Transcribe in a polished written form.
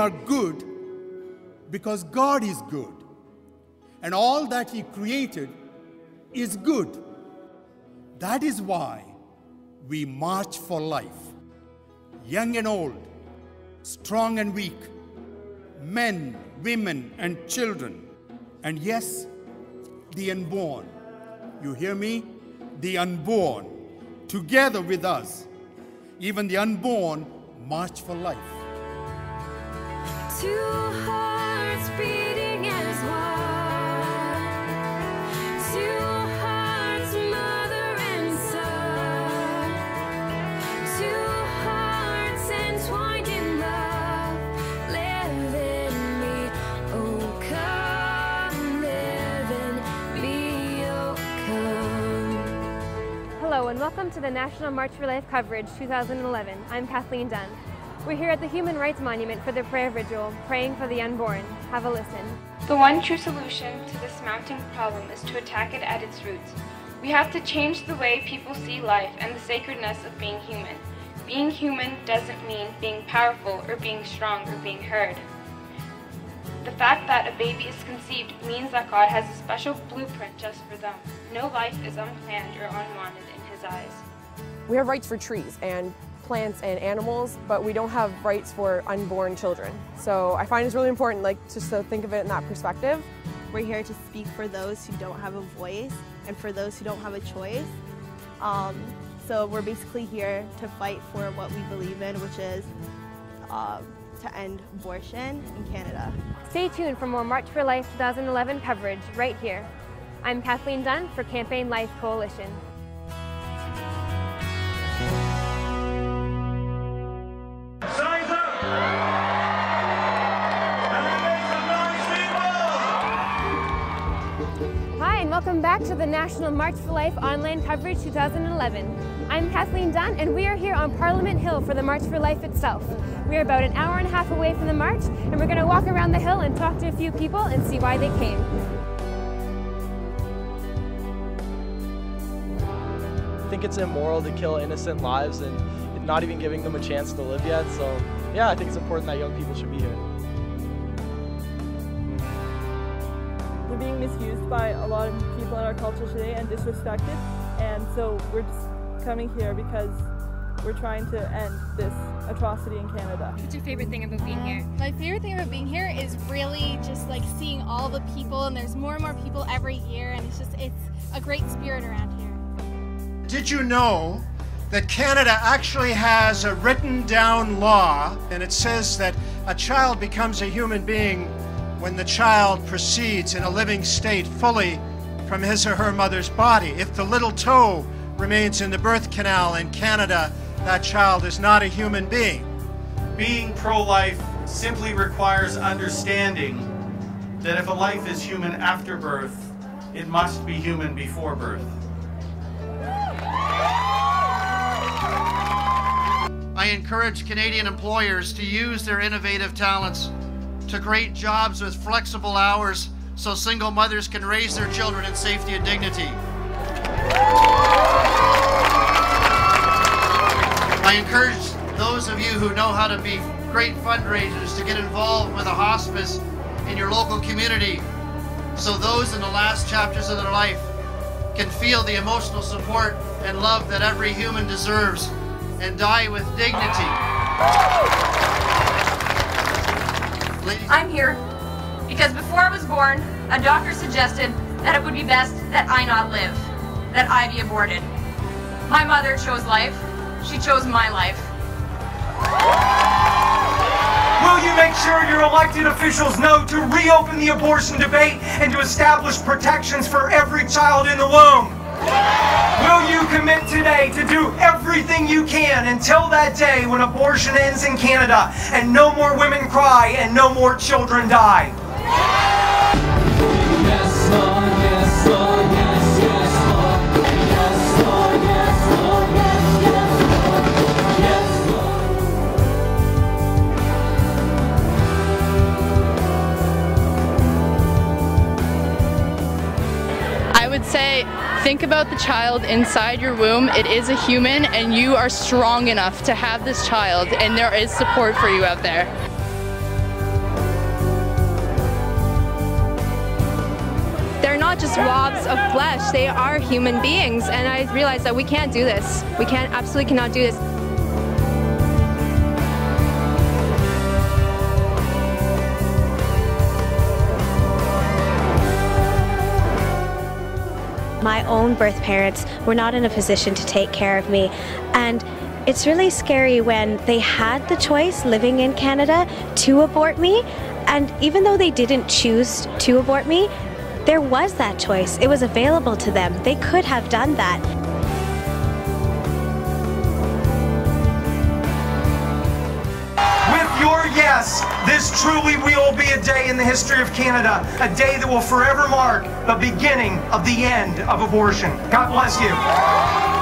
are good because God is good, and all that He created is good. That is why we march for life, young and old, strong and weak, men, women, and children, and yes, the unborn. You hear me? The unborn, together with us. Even the unborn march for life. Two hearts beating as one. Two hearts, mother and son. Two hearts entwined in love. Live in me, oh come. Live in me, oh come. Hello and welcome to the National March for Life coverage 2011. I'm Kathleen Dunn. We're here at the Human Rights Monument for the prayer vigil, praying for the unborn. Have a listen. The one true solution to this mounting problem is to attack it at its roots. We have to change the way people see life and the sacredness of being human. Being human doesn't mean being powerful or being strong or being heard. The fact that a baby is conceived means that God has a special blueprint just for them. No life is unplanned or unwanted in His eyes. We have rights for trees and plants and animals, but we don't have rights for unborn children. So I find it's really important, just to think of it in that perspective. We're here to speak for those who don't have a voice and for those who don't have a choice. So we're basically here to fight for what we believe in, which is to end abortion in Canada. Stay tuned for more March for Life 2011 coverage right here. I'm Kathleen Dunn for Campaign Life Coalition. Hi, and welcome back to the National March for Life online coverage 2011. I'm Kathleen Dunn, and we are here on Parliament Hill for the March for Life itself. We're about an hour and a half away from the march, and we're going to walk around the hill and talk to a few people and see why they came. I think it's immoral to kill innocent lives and not even giving them a chance to live yet. So yeah, I think it's important that young people should be here. We're being misused by a lot of people in our culture today and disrespected, and so we're just coming here because we're trying to end this atrocity in Canada. What's your favorite thing about being here? My favorite thing about being here is really just seeing all the people, and there's more and more people every year, and it's a great spirit around here. Did you know that Canada actually has a written down law, and it says that a child becomes a human being when the child proceeds in a living state fully from his or her mother's body. If the little toe remains in the birth canal in Canada, that child is not a human being. Being pro-life simply requires understanding that if a life is human after birth, it must be human before birth. I encourage Canadian employers to use their innovative talents to create jobs with flexible hours so single mothers can raise their children in safety and dignity. I encourage those of you who know how to be great fundraisers to get involved with a hospice in your local community so those in the last chapters of their life can feel the emotional support and love that every human deserves and die with dignity. I'm here because before I was born, a doctor suggested that it would be best that I not live, that I be aborted. My mother chose life. She chose my life. Will you make sure your elected officials know to reopen the abortion debate and to establish protections for every child in the womb? Will you commit today to do everything you can until that day when abortion ends in Canada and no more women cry and no more children die? Yes, Lord, yes, Lord, yes, yes, Lord. Yes, Lord, yes, Lord, yes, yes, Lord. Yes, Lord. I would say, think about the child inside your womb. It is a human, and you are strong enough to have this child, and there is support for you out there. not just blobs of flesh, they are human beings, and I realized that we can't do this. We absolutely cannot do this. My own birth parents were not in a position to take care of me, and it's really scary when they had the choice living in Canada to abort me, and even though they didn't choose to abort me, there was that choice. It was available to them. They could have done that. With your yes, this truly will be a day in the history of Canada, a day that will forever mark the beginning of the end of abortion. God bless you.